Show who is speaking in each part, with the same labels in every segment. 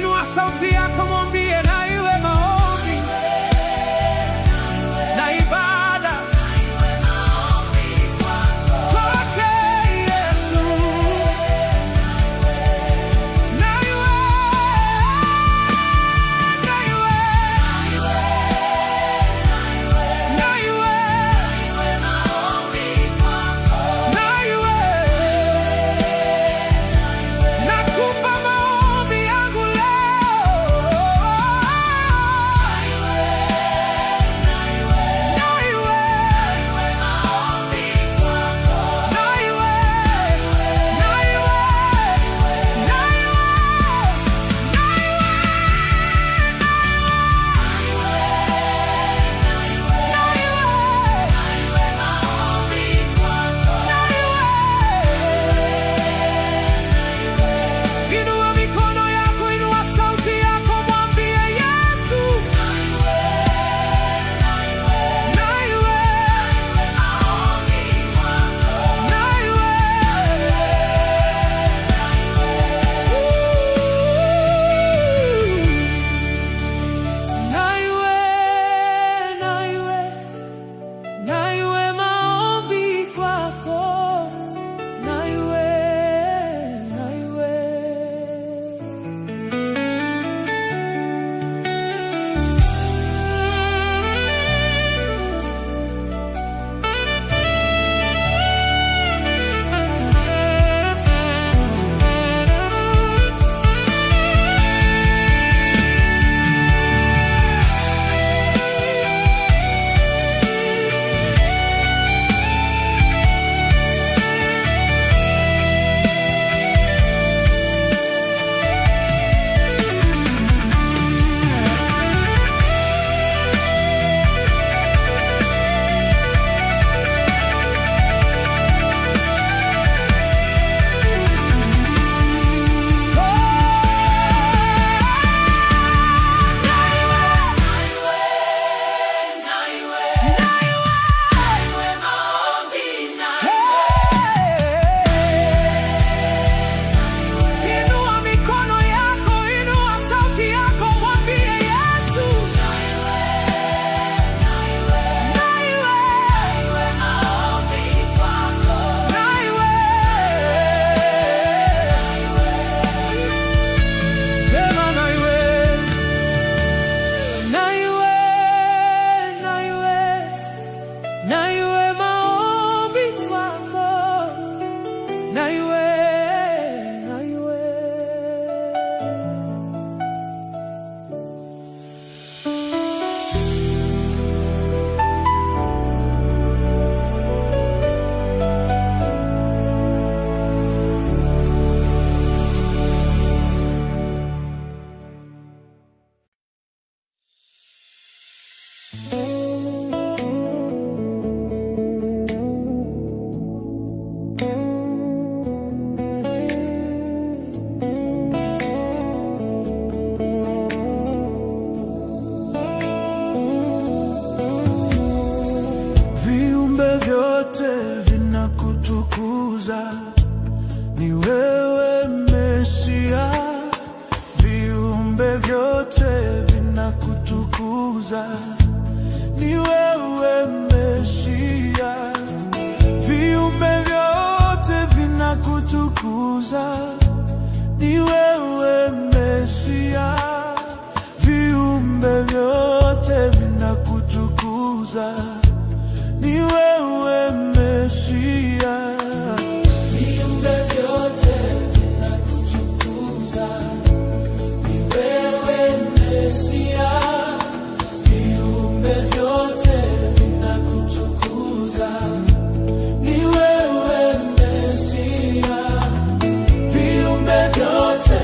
Speaker 1: Inua sauti yako, mwambie na iwe maombi na ibada kwake Yesu. Na iwe nakupa maombi yangu leo. Inua mikono yako, inua sauti yako, mwambie Yesu. Na iwe maombi kwako. Na iwe inua mikono yako, inua sauti yako, mwambie Yesu. Sema na iwe. Na iwe maombi kwako. Na iwe. Viumbe vyote vinakutukuza, ni wewe Mesia. Viumbe vyote vinakutukuza, ni wewe Mesia. Viumbe vyote vinakutukuza, ni wewe Mesia. Viumbe vyote vinakutukuza, ni wewe Mesia. Viumbe vyote vinakutukuza, ni wewe Mesia. Viumbe vyote vinakutukuza, ni wewe Mesia. Viumbe vyote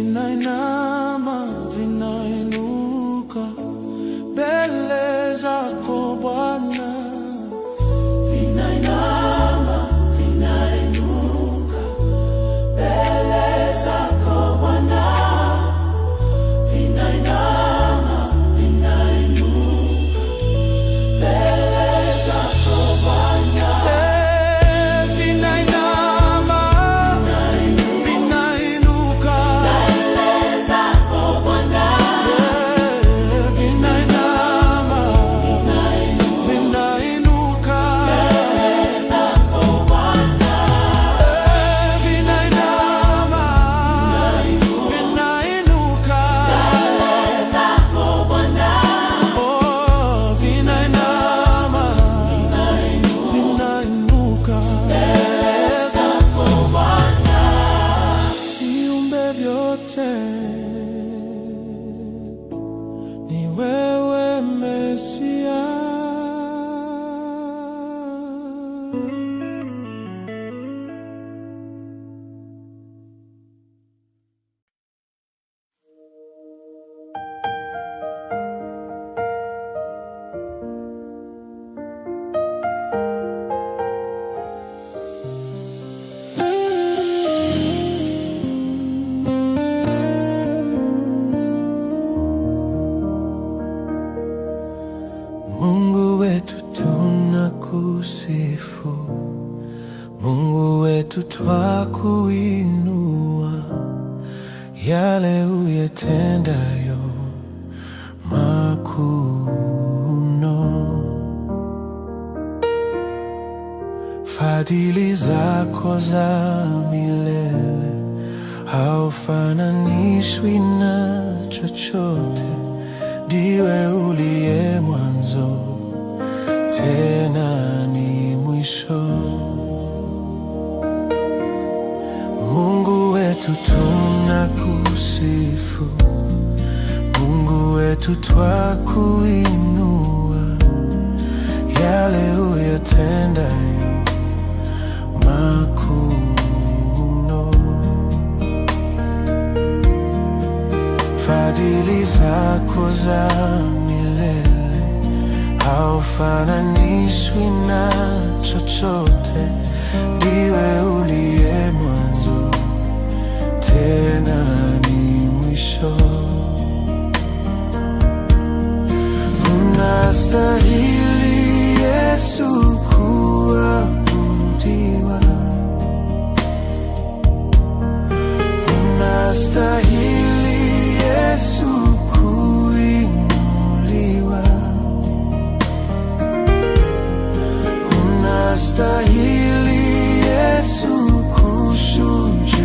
Speaker 2: vinainama, vinainuka mbele zako Bwana. Vinainama, vinainuka mbele zako Bwana. Vinainama, vinainuka mbele zako Bwana. Vinainama, vinainuka mbele zako Bwana. Vinainama, vinainuka mbele zako Bwana. Vinainama, vinainuka mbele zako Bwana. Oh, vinainama, vinainuka mbele zako Bwana. Viumbe vyote ni wewe Mesia. Mungu wetu tunakusifu, Mungu wetu twakuinua, yale uyatendayo makuu mno. Fadhili zako za milele haufananishwi na chochote. Ndiwe uliye mwanzo tena ni mwisho. Mungu wetu tunakusifu, Mungu wetu twakuinua, yale uyatendayo makuu mno. Fadhili zako za milele haufananishwi na chochote. Ndiwe uliye mwanzo tena ni mwisho. Unastahili Yesu kuabudiwa, unastahili Yesu kuinuliwa, unastahili Yesu kushujudiwa.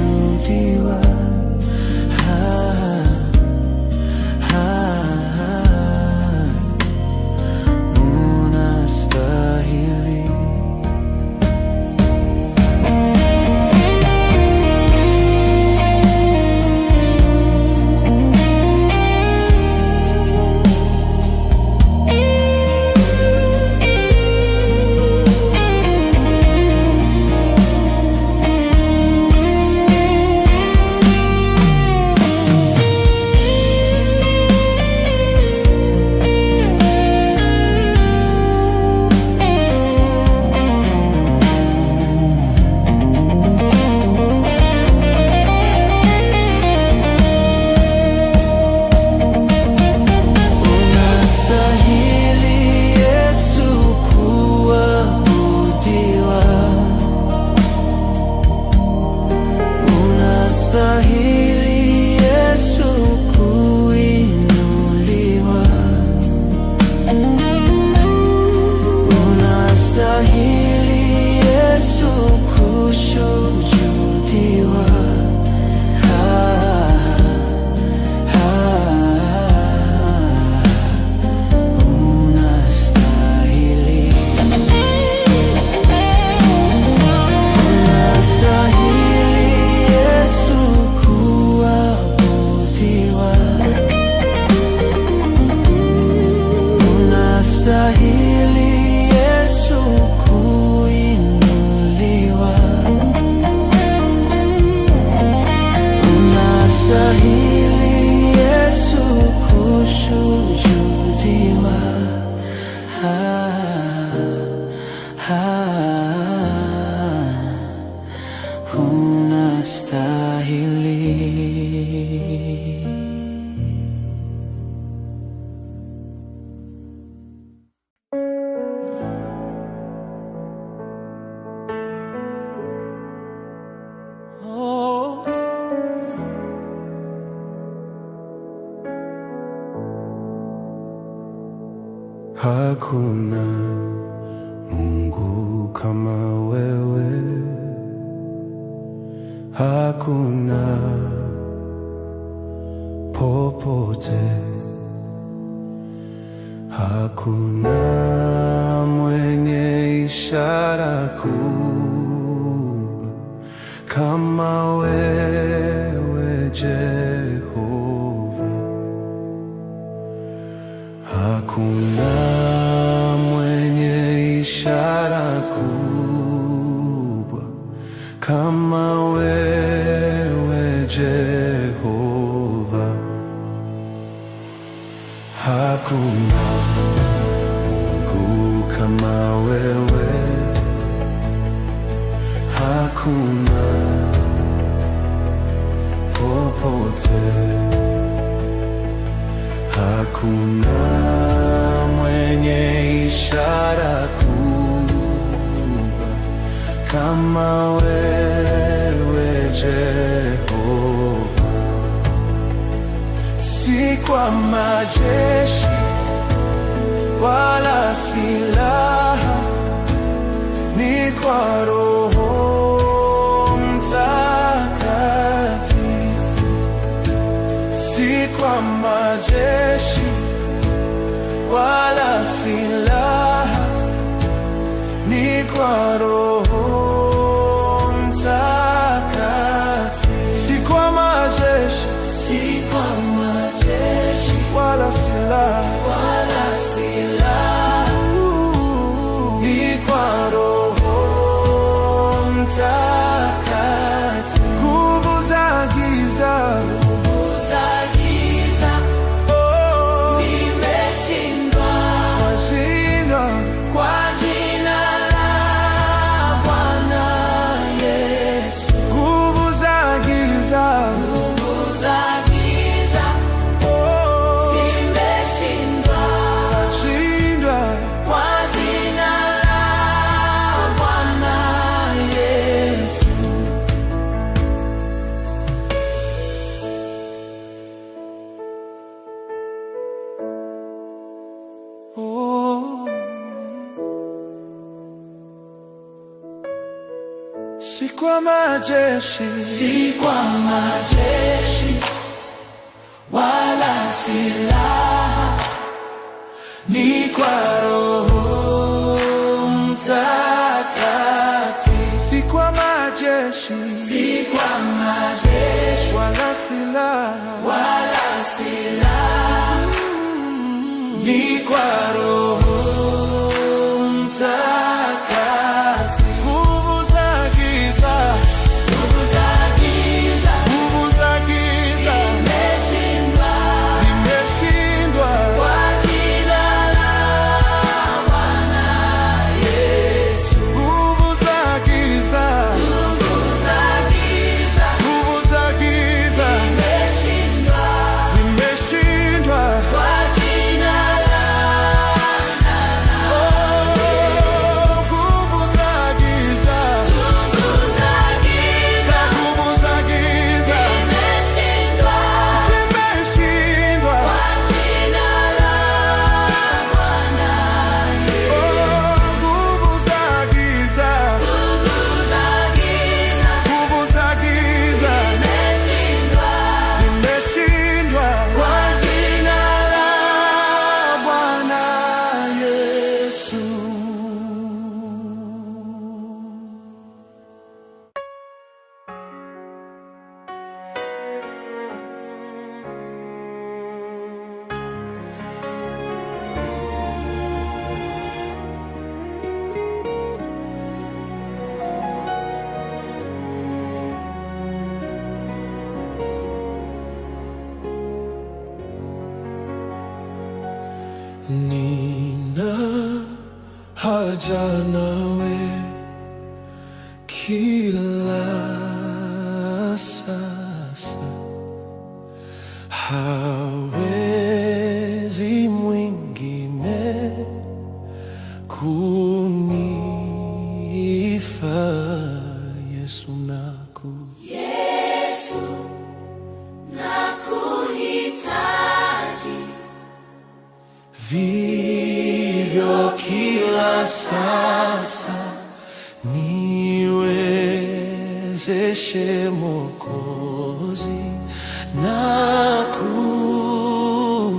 Speaker 2: Hakuna Mungu kama wewe, hakuna popote, hakuna mwenye ishara kubwa kama wewe Jehova. Hakuna mwenye ishara kubwa kama wewe Jehova. Hakuna Mungu kama wewe, hakuna popote, hakuna mwenye ishara kubwa kama wewe Jehova. Si kwa majeshi wala silaha, ni kwa Roho Mtakatifu. Si kwa majeshi wala silaha, ni kwa Roho Mtakatifu. Si kwa majeshi, si kwa majeshi wala silaha, ni kwa Roho Mtakatifu. Nguvu za giza zimeshindwa kwa jina la Bwana Yesu. Nguvu za giza zimeshindwa kwa jina la Bwana Yesu. Si kwa majeshi wala silaha, ni kwa Roho Mtakatifu. Si kwa majeshi wala silaha, ni kwa Roho Mtakatifu. Nguvu za giza zimeshindwa kwa jina la Bwana Yesu. Nguvu za giza zimeshindwa kwa jina la nguvu za giza zimeshindwa kwa jina la Bwana Yesu. Nguvu za giza zimeshindwa kwa jina la Bwana Yesu. Nina haja nawe kila sasa, hawezi mwingine kunifaa. Yesu nakuhitaji. niwezeshe Mwokozi,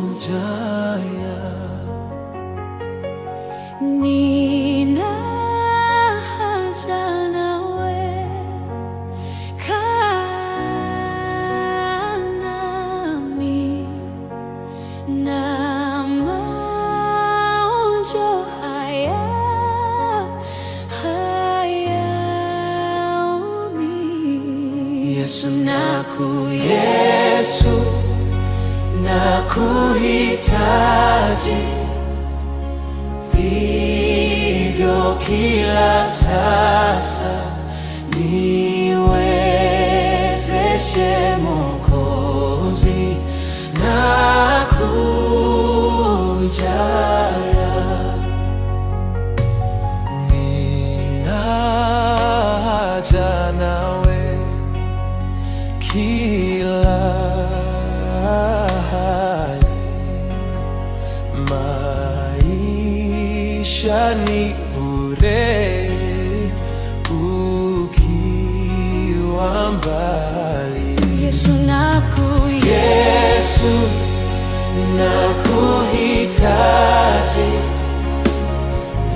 Speaker 2: nakujaya.
Speaker 1: Nina haja nawe, kaa nami na maonjo haya hayaumi.
Speaker 2: Yesu nakuhitaji, vivyo kila sasa, niwezeshe Mwokozi, nakujaya. Nina haja nawe kila hali, maisha ni bure ukiwa mbali.
Speaker 1: Yesu nakuhitaji,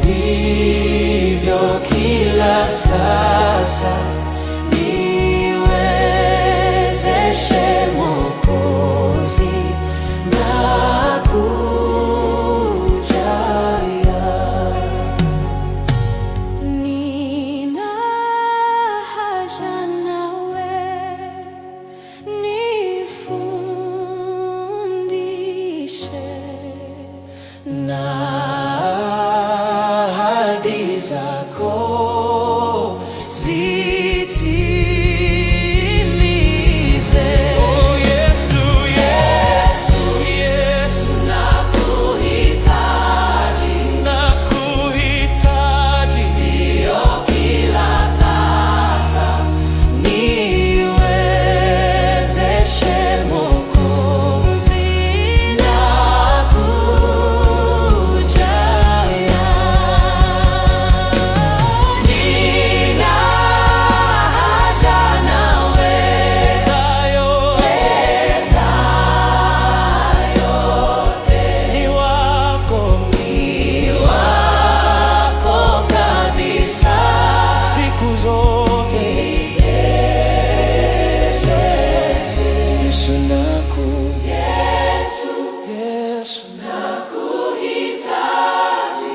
Speaker 2: vivyo kila sasa, niwezeshe Mwokozi, nakujaya.
Speaker 1: nina haja nawe, nifundishe
Speaker 2: Na ahadi zako zitimize. Oh Yesu, Yesu, Yesu, nakuhitaji, ndio kila sasa, niwezeshe Mwokozi, nakujaya. Nina haja nawe, weza yote, ni wako kabisa, siku zote. Yesu nakuhitaji,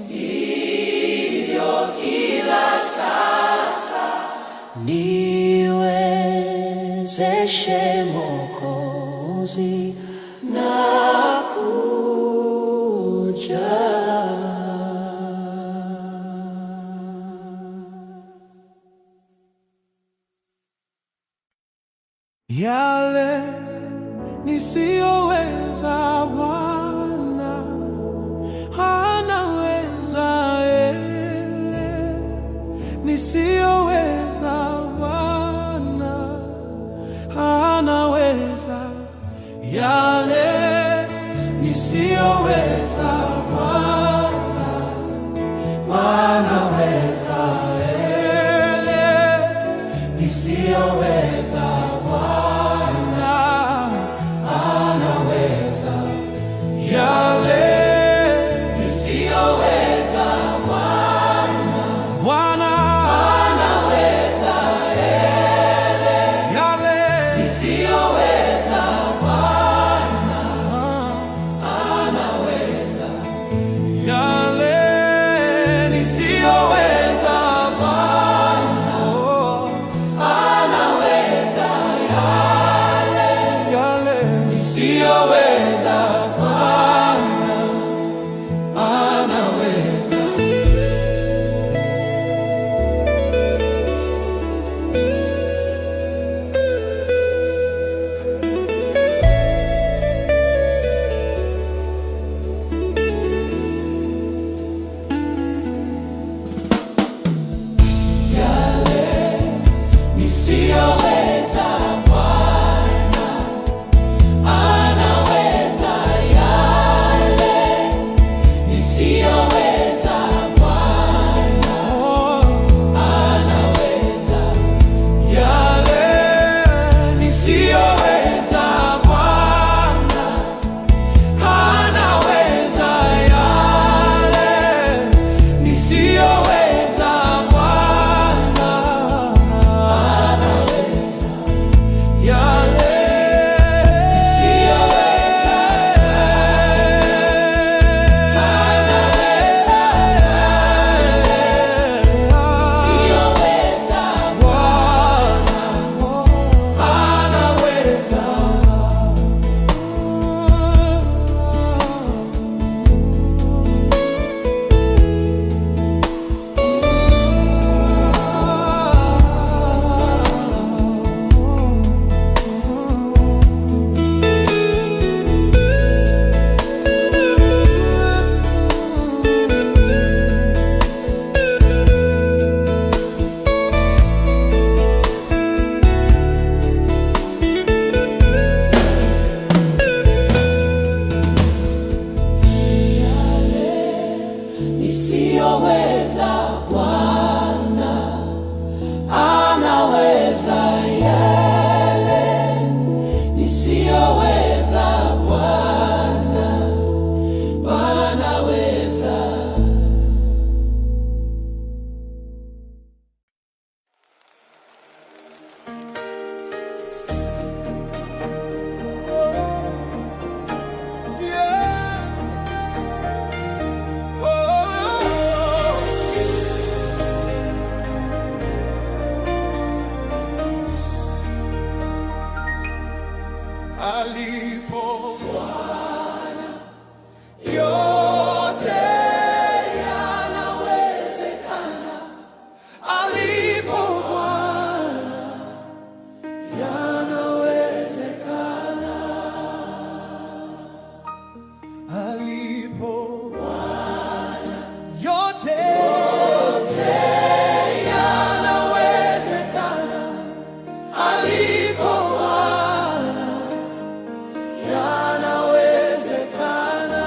Speaker 2: vivyo kila sasa, niwezeshe Mwokozi, yale nisiyoweza Bwana anaweza, yale nisiyoweza Bwana anaweza, yale nisiyoweza Bwana anaweza, yale nisiyoweza Bwana anaweza, yale nisiyoweza Bwana anaweza, yale nisiyoweza Bwana anaweza, yale nisiyoweza Bwana anaweza, yale nisiyoweza Bwana anaweza. Nisiyoweza Bwana anaweza, yale nisiyoweza Bwana anaweza,
Speaker 1: alipo Bwana, yote yanawezekana. Alipo Bwana, yanawezekana. Alipo Bwana, yote yanawezekana. Alipo Bwana, yanawezekana.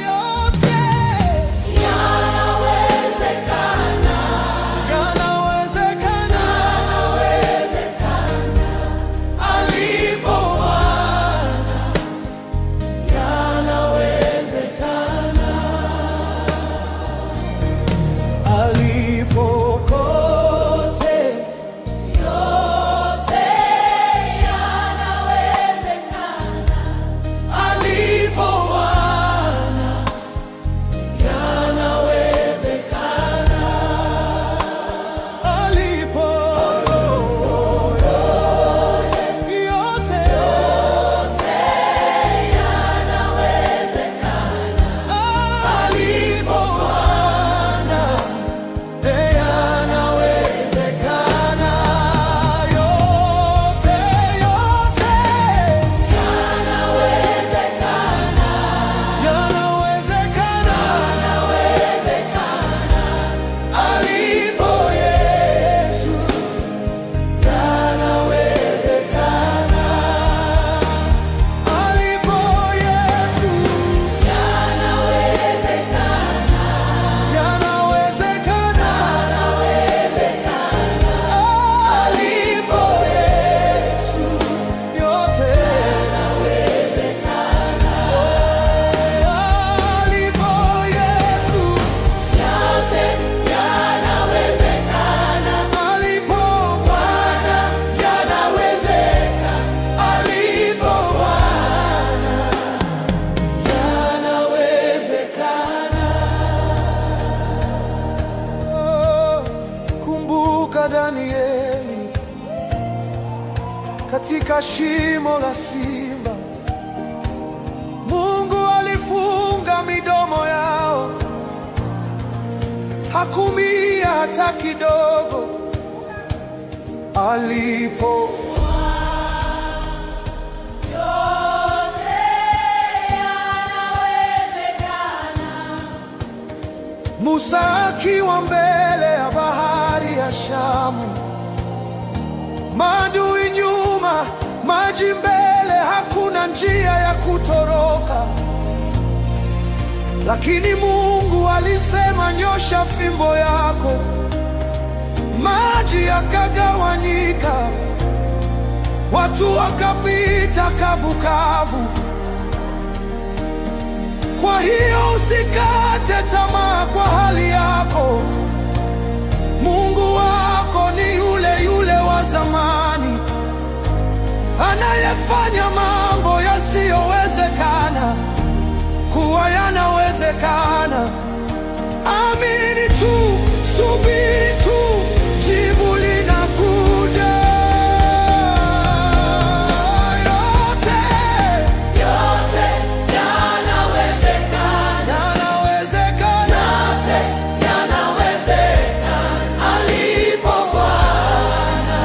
Speaker 1: Yote yanawezekana. Yanawezekana. Alipo Bwana, yanawezekana. Alipo kote, yote yanawezekana. Alipo Bwana, yanawezekana. Alipo yote yanawezekana. Alipo Bwana, yanawezekana. Yote yanawezekana. Yanawezekana. Alipo Yesu, yanawezekana. Alipo Yesu, yanawezekana. Yanawezekana. Alipo Yesu, yote yanawezekana. Alipo Yesu, yote yanawezekana. Alipo Bwana, yanawezekana. Alipo Bwana, yanawezekana. Kumbuka Danieli katika shimo la simba. Mungu alifunga midomo yao, hakumia hata kidogo. Alipo yote yanawezekana. Musa akiwa mbele ya bahari ya Shamu, maadui nyuma, maji mbele, hakuna njia ya kutoroka. Lakini Mungu alisema, nyosha fimbo yako, maji yakagawanyika, watu wakapita kavu kavu. Kwa hiyo usikate tamaa kwa hali yako. Mungu wako ni yule yule wa zamani, anayefanya mambo yasiyowezekana kuwa yanawezekana. Amini tu, subiri tu, jibu linakuja. Yote yanawezekana. Yanawezekana. Yote yanawezekana. Alipo Bwana,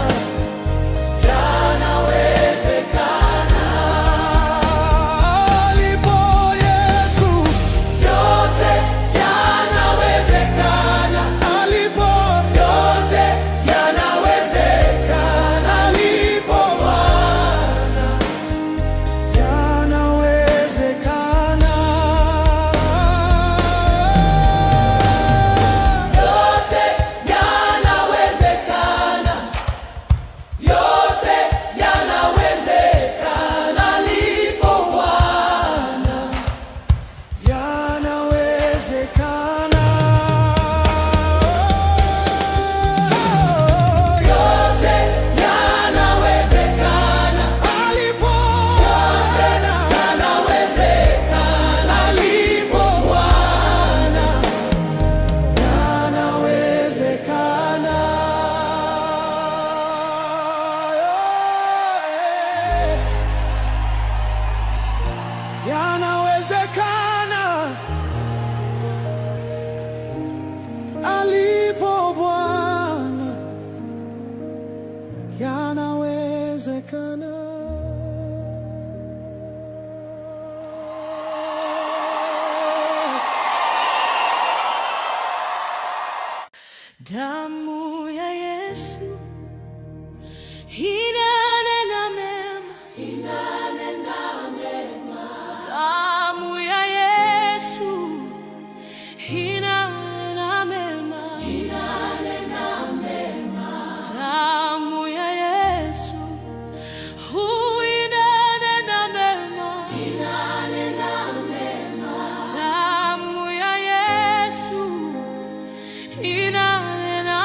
Speaker 1: yanawezekana. yanawezekana. Damu ya Yesu inanena mema, inanena mema. Damu ya Yesu inanena mema, inanena mema. Damu ya Yesu inanena mema, inanena mema. Damu ya Yesu inanena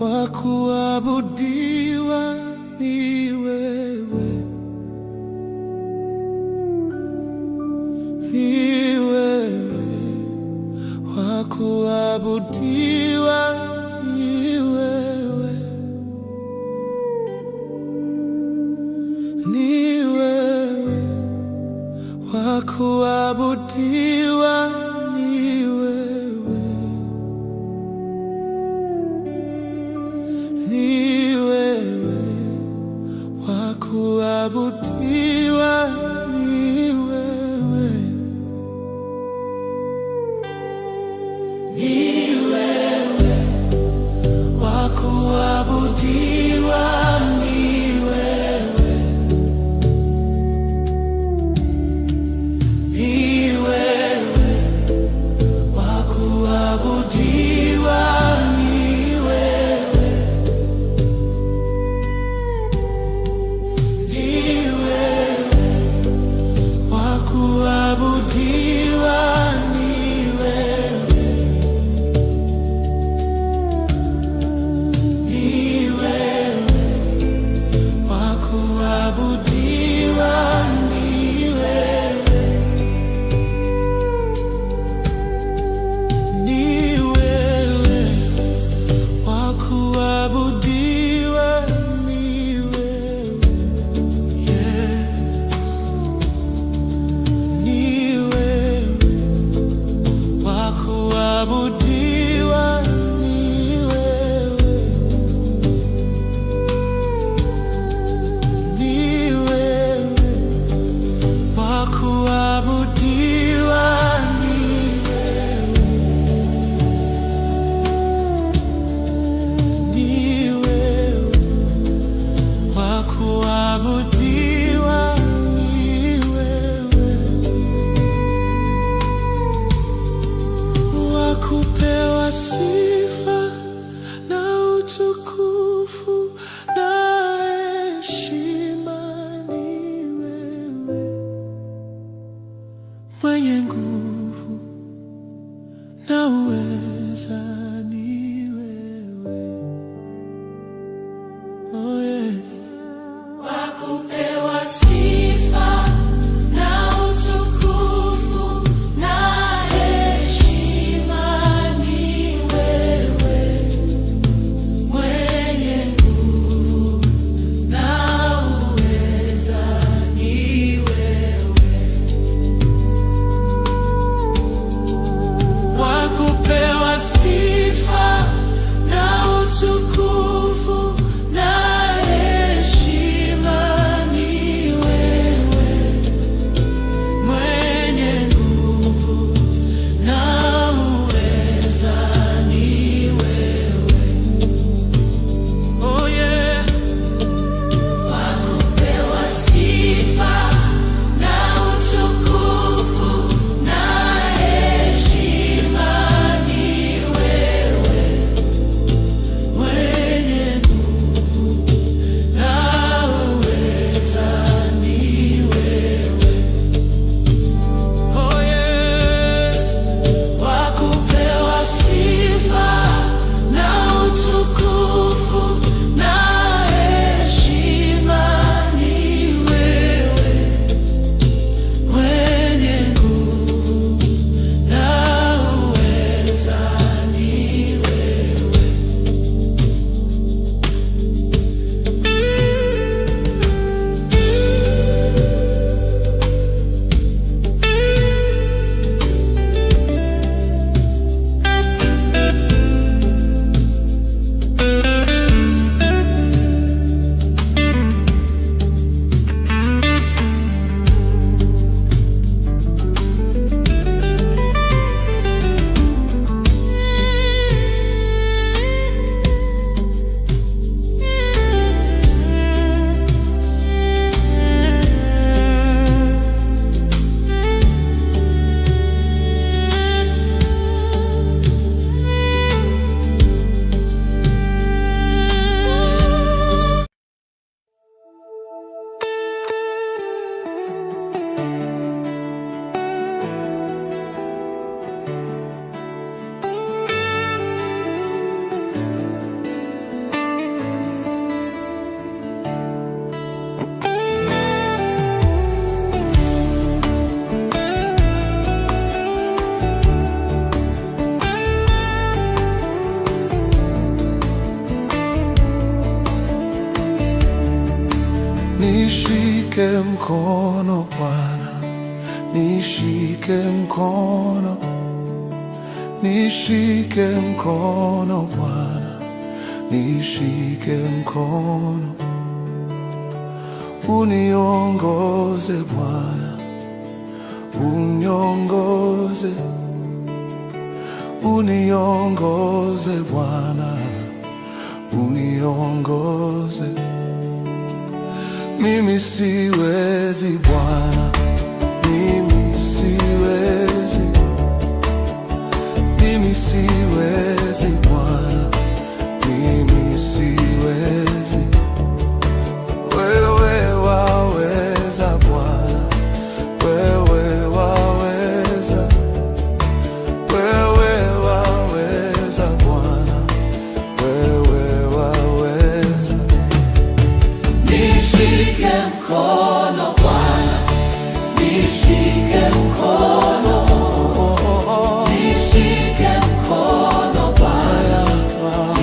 Speaker 1: wa kuabudiwa ni wewe, ni wewe, wa kuabudiwa ni wewe, ni wewe, wa kuabudiwa ni wewe, ni wewe, wa kuabudiwa ni wewe, ni wewe, wa kuabudiwa ni wewe, ni wewe, wa kuabudiwa ni wewe, ni wewe, Nishike mkono Bwana, nishike mkono, nishike mkono Bwana, nishike mkono, uniongoze Bwana, uniongoze, uniongoze Bwana, uniongoze. Mimi siwezi Bwana, mimi siwezi, mimi siwezi Bwana, mimi siwezi. Wewe waweza Bwana, wewe waweza, wewe waweza Bwana, wewe waweza.
Speaker 2: Nishike mkono Bwana, nishike mkono, nishike mkono Bwana,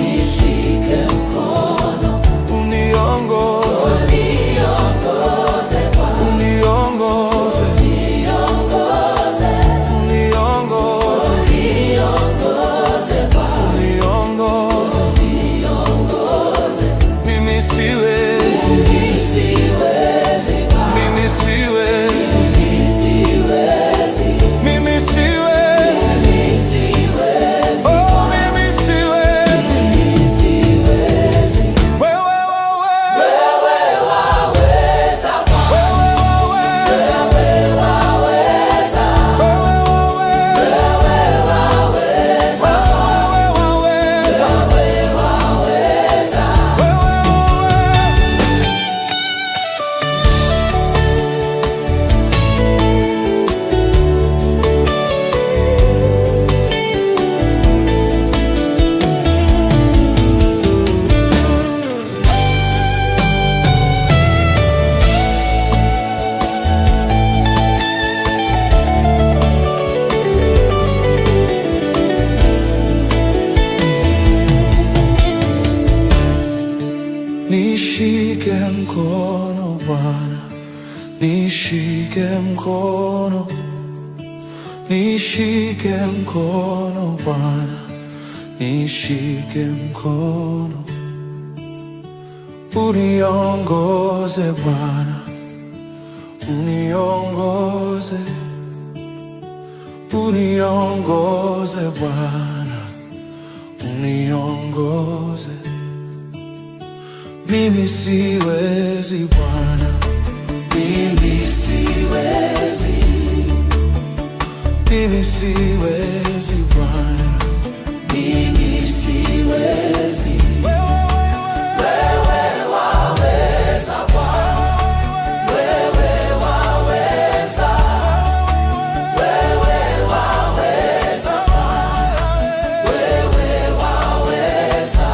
Speaker 2: nishike mkono,
Speaker 1: Uniongoze,
Speaker 2: uniongoze Bwana,
Speaker 1: uniongoze,
Speaker 2: uniongoze,
Speaker 1: uniongoze,
Speaker 2: uniongoze Bwana,
Speaker 1: uniongoze.
Speaker 2: uniongoze.
Speaker 1: Mimi siwezi,
Speaker 2: Mimi siwezi Bwana,
Speaker 1: mimi siwezi,
Speaker 2: mimi siwezi,
Speaker 1: mimi siwezi,
Speaker 2: mimi siwezi,
Speaker 1: oh mimi siwezi.
Speaker 2: mimi siwezi.
Speaker 1: Wewe waweza,
Speaker 2: Wewe waweza Bwana,
Speaker 1: wewe waweza,
Speaker 2: wewe waweza,
Speaker 1: wewe waweza,
Speaker 2: wewe waweza,
Speaker 1: wewe waweza,
Speaker 2: wewe waweza.
Speaker 1: wewe waweza. Nishike mkono Bwana, nishike mkono, nishike mkono Bwana, nishike mkono, uniongoze Bwana, uniongoze, uniongoze Bwana, uniongoze. Mimi siwezi Bwana,
Speaker 2: Mimi siwezi,
Speaker 1: mimi siwezi Bwana.
Speaker 2: mimi siwezi. Wewe waweza Bwana, wewe waweza, wewe waweza Bwana, wewe waweza.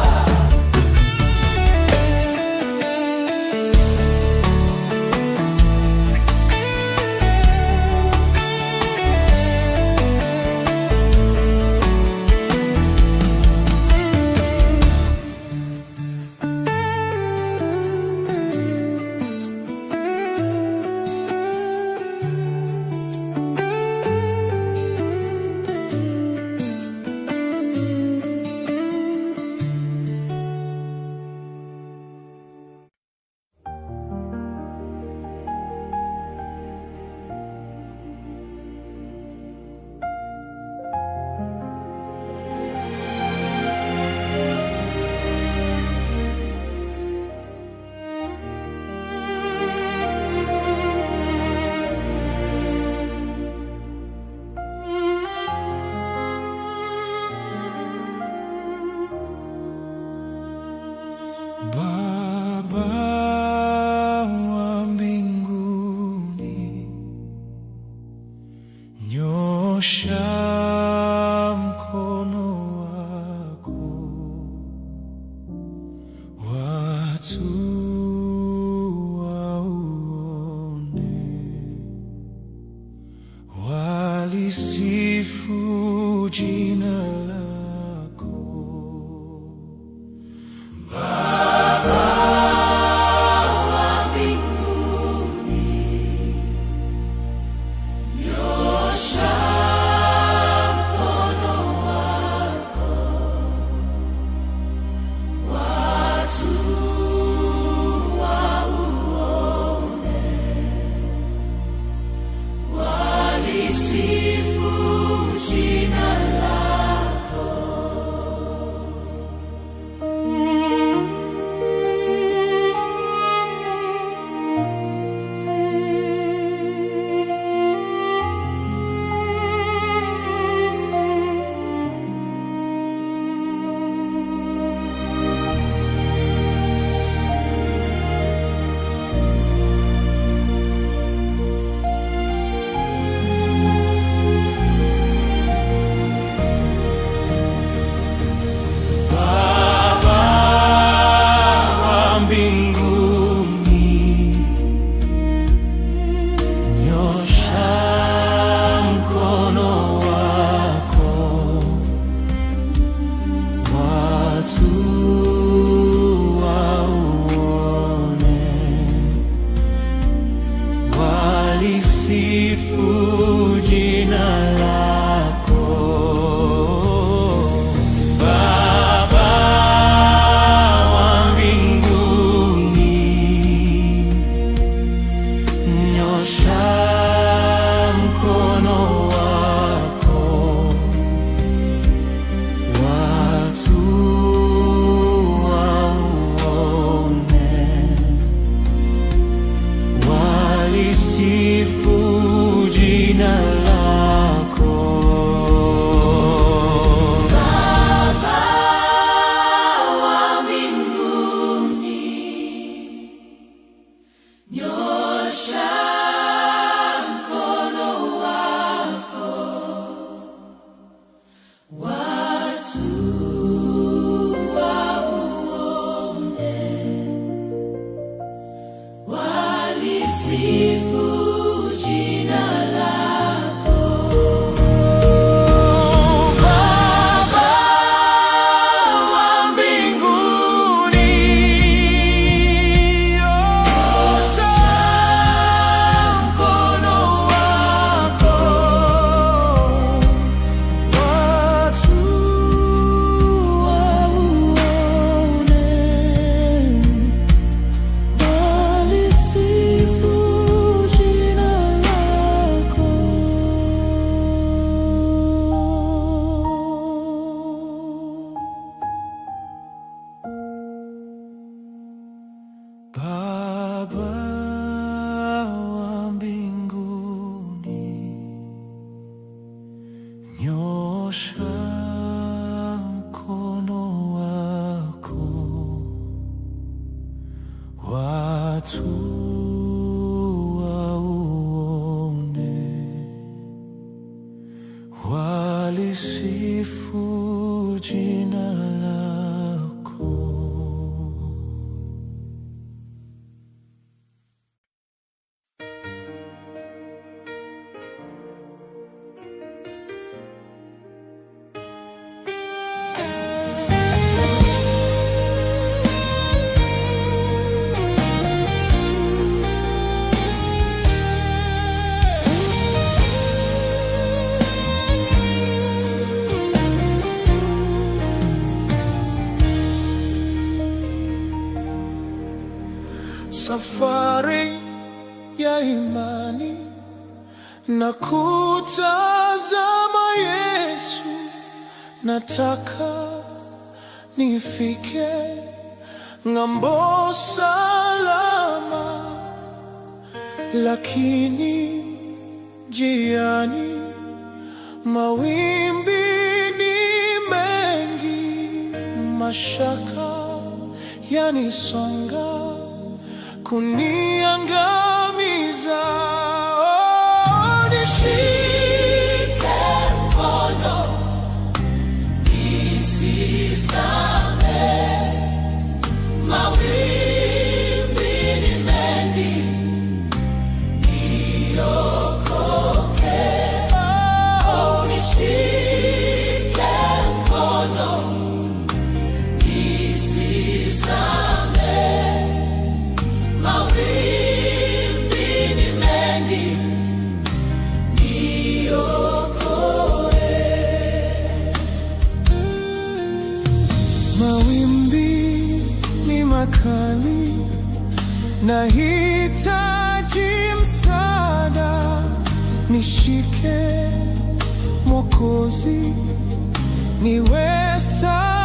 Speaker 1: Baba wa mbinguni, nyosha mkono wako, watu wauone, walisifu jina lako.
Speaker 2: Baba wa mbinguni,
Speaker 1: watu waone, walisifu jina lako. Safari ya imani na kutazama Yesu, nataka nifike ng'ambo salama, lakini njiani mawimbi ni mengi, mashaka yanisonga kuniangamiza. Oh, nishike mkono nisizame, mawimbi ni mengi, niokoke. Oh, nishike mkono nisizame, mawimbi ni mengi, niokoe. Mawimbi ni makali, nahitaji msaada. Nishike Mwokozi, niwe salama.